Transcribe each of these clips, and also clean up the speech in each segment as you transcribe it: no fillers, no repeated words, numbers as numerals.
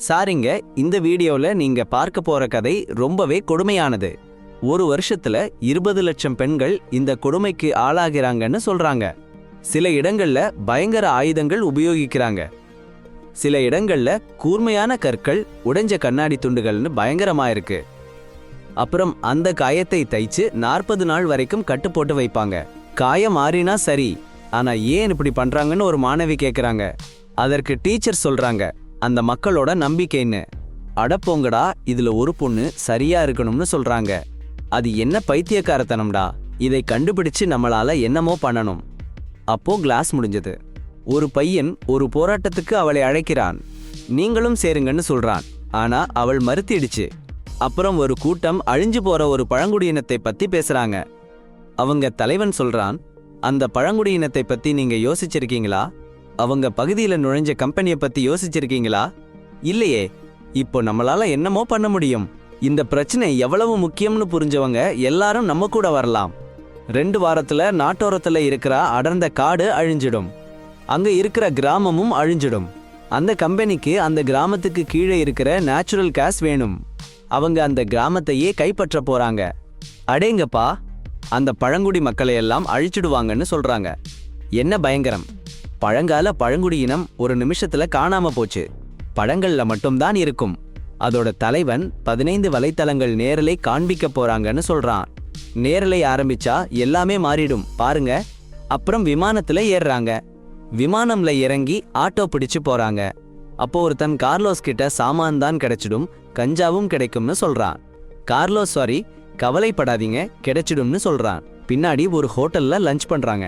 சாரிங்க, இந்த வீடியோல நீங்க பார்க்க போற கதை ரொம்பவே கொடுமையானது. ஒரு வருஷத்துல 20 லட்சம் பெண்கள் இந்த கொடுமைக்கு ஆளாகிறாங்கன்னு சொல்றாங்க. சில இடங்கள்ல பயங்கர ஆயுதங்கள் உபயோகிக்கிறாங்க. சில இடங்கள்ல கூர்மையான கற்கள், உடைஞ்ச கண்ணாடி துண்டுகள்னு பயங்கரமா இருக்கு. அப்புறம் அந்த காயத்தை தைச்சு 40 நாள் வரைக்கும் கட்டு போட்டு வைப்பாங்க. காயம் மாறினா சரி, ஆனா ஏன் இப்படி பண்றாங்கன்னு ஒரு மாணவி கேக்குறாங்க. அதற்கு டீச்சர் சொல்றாங்க, அந்த மக்களோட நம்பிக்கைன்னு. அடப்போங்கடா, இதுல ஒரு பொண்ணு சரியா இருக்கணும்னு சொல்றாங்க. அது என்ன பைத்தியக்காரத்தனம்டா, இதை கண்டுபிடிச்சு நம்மளால என்னமோ பண்ணணும். அப்போ கிளாஸ் முடிஞ்சது. ஒரு பையன் ஒரு போராட்டத்துக்கு அவளை அழைக்கிறான். நீங்களும் சேருங்கன்னு சொல்றான். ஆனா அவள் மறுத்திடுச்சு. அப்புறம் ஒரு கூட்டம் அழிஞ்சு போற ஒரு பழங்குடியினத்தை பத்தி பேசுறாங்க. அவங்க தலைவன் சொல்றான், அந்த பழங்குடியினத்தை பத்தி நீங்க யோசிச்சிருக்கீங்களா? அவங்க பகுதியில நுழைஞ்ச கம்பெனியை பத்தி யோசிச்சிருக்கீங்களா? இல்லையே. இப்போ நம்மளால என்னமோ பண்ண முடியும். இந்த பிரச்சனை எவ்வளவு முக்கியம்னு புரிஞ்சவங்க எல்லாரும் நம்ம கூட வரலாம். 2 வாரத்துல நாட்டோரத்துல இருக்கிற அடர்ந்த காடு அழிஞ்சிடும். அங்க இருக்கிற கிராமமும் அழிஞ்சிடும். அந்த கம்பெனிக்கு அந்த கிராமத்துக்கு கீழே இருக்கிற நேச்சுரல் கேஸ் வேணும். அவங்க அந்த கிராமத்தையே கைப்பற்ற போறாங்க. அடேங்கப்பா, அந்த பழங்குடி மக்களை எல்லாம் அழிச்சிடுவாங்கன்னு சொல்றாங்க. என்ன பயங்கரம்! பழங்கால பழங்குடியினம் ஒரு நிமிஷத்துல காணாம போச்சு. படங்கள்ல மட்டும்தான் இருக்கும். அதோட தலைவன் 15 வலைத்தளங்கள் நேரலை காண்பிக்க போறாங்கன்னு சொல்றான். நேரலை ஆரம்பிச்சா எல்லாமே மாறிடும் பாருங்க. அப்புறம் விமானத்துல ஏறுறாங்க. விமானம்ல இறங்கி ஆட்டோ பிடிச்சு போறாங்க. அப்போ ஒருத்தன் கார்லோஸ் கிட்ட சாமான் தான் கிடைச்சிடும், கஞ்சாவும் கிடைக்கும்னு சொல்றான். கார்லோஸ் சாரி, கவலைப்படாதீங்க, கிடைச்சிடும்னு சொல்றான். பின்னாடி ஒரு ஹோட்டல்ல லஞ்ச் பண்றாங்க.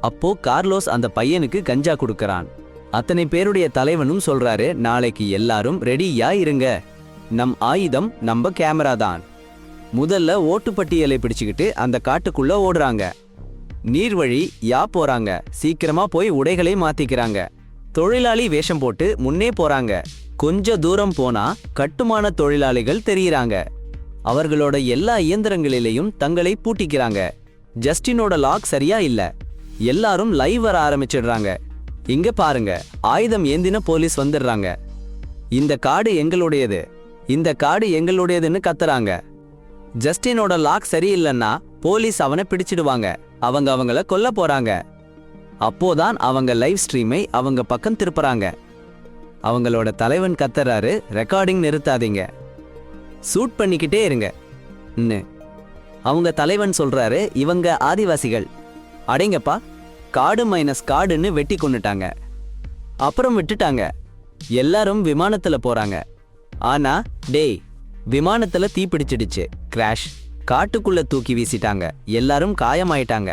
அப்போ கார்லோஸ் அந்த பையனுக்கு கஞ்சா கொடுக்கறான். அத்தனை பேருடைய தலைவனும் சொல்றாரு, நாளைக்கு எல்லாரும் ரெடியா இருங்க. நம் ஆயுதம் நம்ம கேமரா தான். முதல்ல ஓட்டுப்பட்டியலை பிடிச்சுக்கிட்டு அந்த காட்டுக்குள்ள ஓடுறாங்க. நீர்வழி யா போறாங்க. சீக்கிரமா போய் உடைகளை மாத்திக்கிறாங்க. தொழிலாளி வேஷம் போட்டு முன்னே போறாங்க. கொஞ்ச தூரம் போனா கட்டுமான தொழிலாளிகள் தெரியுறாங்க. அவர்களோட எல்லா இயந்திரங்களிலையும் தங்களை பூட்டிக்கிறாங்க. ஜஸ்டினோட லாக் சரியா இல்ல. எல்லாரும் லைவ் வர ஆரம்பிச்சிடுறாங்க. இங்க பாருங்க, ஆயுதம் ஏந்தின போலீஸ் வந்துடுறாங்க. இந்த காடு எங்களுடையது, இந்த காடு எங்களுடையதுன்னு கத்துறாங்க. ஜஸ்டினோட லாக் சரியில்லைன்னா போலீஸ் அவனை பிடிச்சிடுவாங்க. அவங்கள கொல்ல போறாங்க. அப்போதான் அவங்க லைவ் ஸ்ட்ரீமை அவங்க பக்கம் திருப்புறாங்க. அவங்களோட தலைவன் கத்துறாரு, ரெக்கார்டிங் நிறுத்தாதீங்க, சூட் பண்ணிக்கிட்டே இருங்க. அவங்க தலைவன் சொல்றாரு, இவங்க ஆதிவாசிகள். அடேங்கப்பா, காடு மைனஸ் காடுன்னு வெட்டி கொண்டுட்டாங்க. அப்புறம் விட்டுட்டாங்க. எல்லாரும் விமானத்துல போறாங்க. ஆனா டேய், விமானத்துல தீ பிடிச்சிடுச்சு. கிராஷ். காட்டுக்குள்ள தூக்கி வீசிட்டாங்க. எல்லாரும் காயமாயிட்டாங்க.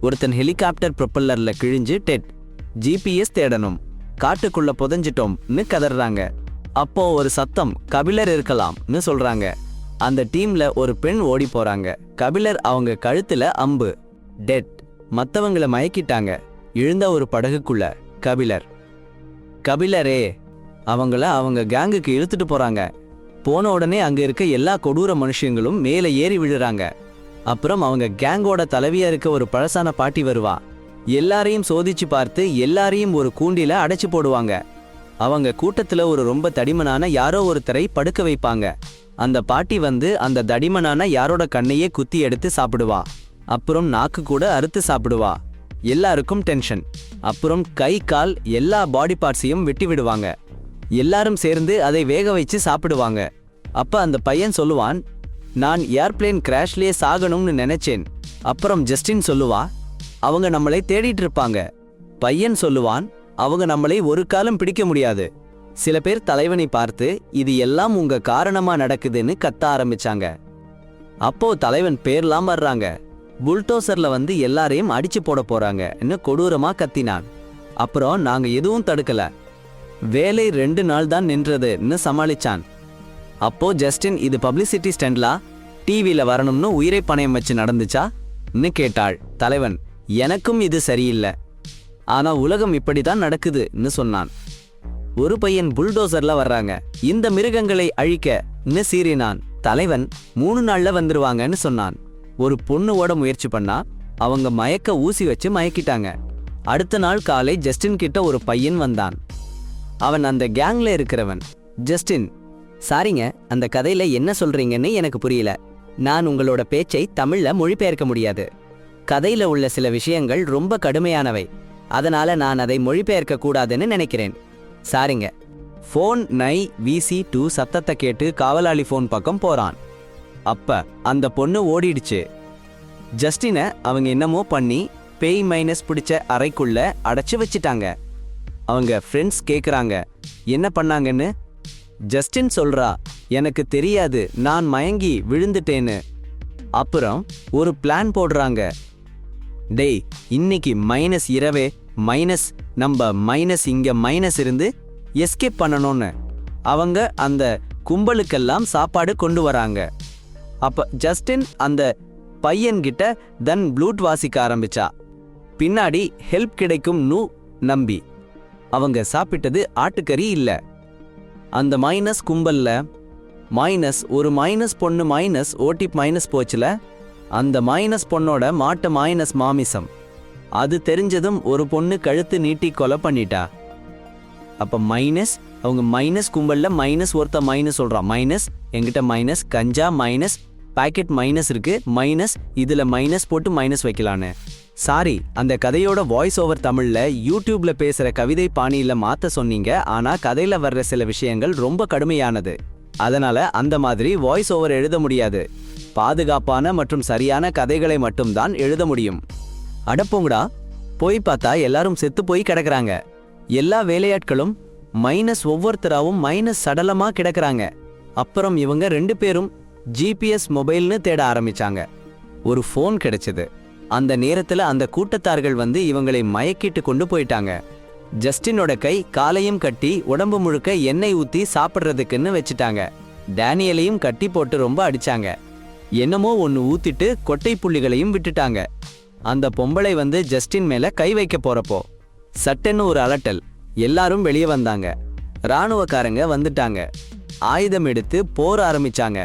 ஒருத்தன் ஹெலிகாப்டர் ப்ரொப்பல்லர்ல கிழிஞ்சு டெட். ஜிபிஎஸ் தேடணும். காட்டுக்குள்ள புதஞ்சிட்டோம்னு கதறாங்க. அப்போ ஒரு சத்தம், கபிலர் இருக்கலாம்னு சொல்றாங்க. அந்த டீம்ல ஒரு பெண் ஓடி போறாங்க. கபிலர் அவங்க கழுத்துல அம்பு. டெட். மத்தவங்களை மயக்கிட்டாங்க. எழுந்த ஒரு படகுக்குள்ள கபிலரே. அவங்க கேங்குக்கு இழுத்துட்டு போறாங்க. போன உடனே அங்க இருக்க எல்லா கொடூர மனுஷங்களும் மேலே ஏறி விழுறாங்க. அப்புறம் அவங்க கேங்கோட தலைவியா இருக்க ஒரு பழசான பாட்டி வருவா. எல்லாரையும் சோதிச்சு பார்த்து எல்லாரையும் ஒரு கூண்டில அடைச்சு போடுவாங்க. அவங்க கூட்டத்துல ஒரு ரொம்ப தடிமனான யாரோ ஒருத்தரை படுக்க வைப்பாங்க. அந்த பாட்டி வந்து அந்த தடிமனான யாரோட கண்ணையே குத்தி எடுத்து சாப்பிடுவா. அப்புறம் நாக்கு கூட அறுத்து சாப்பிடுவா. எல்லாருக்கும் டென்ஷன். அப்புறம் கை கால் எல்லா பாடி பார்ட்ஸையும் வெட்டி விடுவாங்க. எல்லாரும் சேர்ந்து அதை வேக வச்சு சாப்பிடுவாங்க. அப்ப அந்த பையன் சொல்லுவான், நான் ஏர்பிளேன் கிராஷ்லயே சாகணும்னு நினைச்சேன். அப்புறம் ஜஸ்டின் சொல்லுவா, அவங்க நம்மளை தேடிட்டு இருப்பாங்க. பையன் சொல்லுவான், அவங்க நம்மளை ஒரு காலம் பிடிக்க முடியாது. சில பேர் தலைவனை பார்த்து, இது எல்லாம் உங்க காரணமா நடக்குதுன்னு கத்த ஆரம்பிச்சாங்க. அப்போ தலைவன் பேர்லாம் வர்றாங்க. புல்டோசர்ல வந்து எல்லாரையும் அடிச்சு போட போறாங்கன்னு கொடூரமா கத்தினான். அப்புறம் நாங்க எதுவும் தடுக்கல, வேலை 2 நாள் தான் நின்றதுன்னு சமாளிச்சான். அப்போ ஜஸ்டின், இது பப்ளிசிட்டி ஸ்டண்ட்லா? டிவியில வரணும்னு உயிரை பணயம் வச்சு நடந்துச்சான்னு கேட்டாள். தலைவன், எனக்கும் இது சரியில்லை, ஆனா உலகம் இப்படிதான் நடக்குதுன்னு சொன்னான். ஒரு பையன் புல்டோசர்ல வர்றாங்க. இந்த மிருகங்களை அழிக்கன்னு சீறினான். தலைவன், 3 நாள்ல வந்துருவாங்கன்னு சொன்னான். ஒரு பொண்ணு ஓட முயற்சி பண்ணா. அவங்க மயக்க ஊசி வச்சு மயக்கிட்டாங்க. அடுத்த நாள் காலை ஜஸ்டின் கிட்ட ஒரு பையன் வந்தான். அவன் அந்த கேங்ல இருக்கிறவன். ஜஸ்டின், சாரிங்க, அந்த கதையில என்ன சொல்றீங்கன்னு எனக்கு புரியல. நான் உங்களோட பேச்சை தமிழ்ல மொழிபெயர்க்க முடியாது. கதையில உள்ள சில விஷயங்கள் ரொம்ப கடுமையானவை, அதனால நான் அதை மொழிபெயர்க்க கூடாதுன்னு நினைக்கிறேன். சாரிங்க. ஃபோன் நை வீசி 2 சத்தத்தை கேட்டு காவலாளி ஃபோன் பக்கம் போறான். அப்ப அந்த பொண்ணு ஓடிடுச்சு. ஜஸ்டினை அவங்க என்னமோ பண்ணி பேய் மைனஸ் பிடிச்ச அறைக்குள்ள அடைச்சு வச்சிட்டாங்க. அவங்க ஃப்ரெண்ட்ஸ் கேக்குறாங்க என்ன பண்ணாங்கன்னு. ஜஸ்டின் சொல்றா, எனக்கு தெரியாது, நான் மயங்கி விழுந்துட்டேன்னு. அப்புறம் ஒரு பிளான் போடுறாங்க. டேய், இன்னைக்கு மைனஸ் இரவே மைனஸ் நம்ம மைனஸ் இங்க மைனஸ் இருந்து எஸ்கேப் பண்ணணும்னு அவங்க அந்த கும்பலுக்கெல்லாம் சாப்பாடு கொண்டு வராங்க. அப்ப ஜஸ்டின் அந்த பையன்கிட்ட தன் ப்ளூட் வாசிக்க ஆரம்பிச்சா. பின்னாடி ஹெல்ப் கிடைக்கும் நம்பி அவங்க சாப்பிட்டது ஆட்டுக்கறி இல்ல. அந்த மைனஸ் கும்பல்ல மைனஸ் ஒரு மைனஸ் பொண்ணு மைனஸ் ஓட்டிப் மைனஸ் போச்சுல, அந்த மைனஸ் பொண்ணோட மாட்டு மைனஸ் மாமிசம். அது தெரிஞ்சதும் ஒரு பொண்ணு கழுத்து நீட்டி கொலை பண்ணிட்டா. அப்ப மைனஸ் அவங்க மைனஸ் கும்பல்ல மைனஸ் ஒருத்த மைனஸ் சொல்றான், மைனஸ் என்கிட்ட மைனஸ் கஞ்சா மைனஸ் பாக்கெட் மைனஸ் இருக்கு, மைனஸ் இதுல மைனஸ் போட்டு மைனஸ் வைக்கலான்னு. சாரி, அந்த கதையோட வாய்ஸ் ஓவர் தமிழ்ல யூடியூப்ல பேசுற கவிதை பாணியில மாத்த சொன்னீங்க. ஆனா கதையில வர்ற சில விஷயங்கள் ரொம்ப கடுமையானது, அதனால அந்த மாதிரி வாய்ஸ் ஓவர் எழுத முடியாது. பாதுகாப்பான மற்றும் சரியான கதைகளை மட்டும்தான் எழுத முடியும். அடப்போங்கடா, போய் பார்த்தா எல்லாரும் செத்து போய் கிடக்குறாங்க. எல்லா வேலையாட்களும் மைனஸ் ஒவ்வொருத்தராவும் மைனஸ் சடலமா கிடக்குறாங்க. அப்புறம் இவங்க 2 பேரும் ஜிபிஎஸ் மொபைல்னு தேட ஆரம்பிச்சாங்க. ஒரு ஃபோன் கிடைச்சது. அந்த நேரத்துல அந்த கூட்டத்தார்கள் வந்து இவங்களை மயக்கிட்டு கொண்டு போயிட்டாங்க. ஜஸ்டினோட கை காலையும் கட்டி உடம்பு முழுக்க எண்ணெய் ஊத்தி சாப்பிட்றதுக்குன்னு வச்சுட்டாங்க. டேனியலையும் கட்டி போட்டு ரொம்ப அடிச்சாங்க. என்னமோ ஒன்று ஊத்திட்டு கொட்டை புள்ளிகளையும் விட்டுட்டாங்க. அந்த பொம்பளை வந்து ஜஸ்டின் மேல கை வைக்க போறப்போ சட்டென்னு ஒரு அலட்டல். எல்லாரும் வெளியே வந்தாங்க. இராணுவக்காரங்க வந்துட்டாங்க. ஆயுதம் எடுத்து போர் ஆரம்பிச்சாங்க.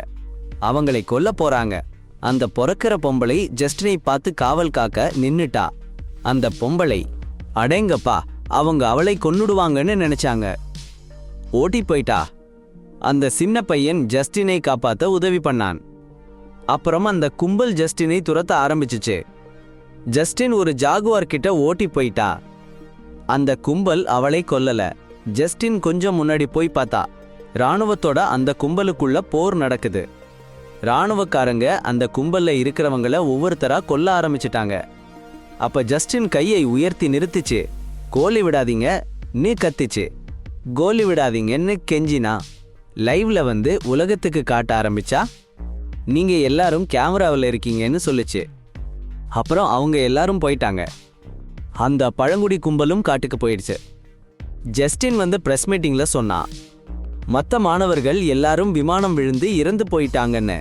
அவங்களை கொல்ல போறாங்க. அந்த பொறக்கிற பொம்பளை ஜஸ்டினை பார்த்து காவல் காக்க நின்னுட்டா. அந்த பொம்பளை, அடேங்கப்பா, அவங்க அவளை கொன்னுடுவாங்கன்னு நினைச்சாங்க. ஓட்டி போயிட்டா. அந்த சின்ன பையன் ஜஸ்டினை காப்பாத்த உதவி பண்ணான். அப்புறம் அந்த கும்பல் ஜஸ்டினை துரத்த ஆரம்பிச்சுச்சு. ஜஸ்டின் ஒரு ஜாகுவார் கிட்ட ஓட்டி போயிட்டா. அந்த கும்பல் அவளை கொல்லல. ஜஸ்டின் கொஞ்சம் முன்னாடி போய் பார்த்தா இராணுவத்தோட அந்த கும்பலுக்குள்ள போர் நடக்குது. இராணுவக்காரங்க அந்த கும்பல்ல இருக்கிறவங்கள ஒவ்வொருத்தரா கொல்ல ஆரம்பிச்சிட்டாங்க. அப்ப ஜஸ்டின் கையை உயர்த்தி நிறுத்திச்சு. கோலி விடாதீங்க நீ கத்திச்சு. கோலி விடாதீங்கன்னு கெஞ்சினா. லைவ்ல வந்து உலகத்துக்கு காட்ட ஆரம்பிச்சா, நீங்க எல்லாரும் கேமராவில் இருக்கீங்கன்னு சொல்லுச்சு. அப்புறம் அவங்க எல்லாரும் போயிட்டாங்க. அந்த பழங்குடி கும்பலும் காட்டுக்கு போயிடுச்சு. ஜஸ்டின் வந்து பிரஸ் மீட்டிங்ல சொன்னா, மற்ற மாணவர்கள் எல்லாரும் விமானம் விழுந்து இறந்து போயிட்டாங்கன்னு.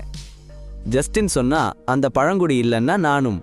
ஜஸ்டின் சொன்னா, அந்த பழங்குடி இல்லைன்னா நானும்.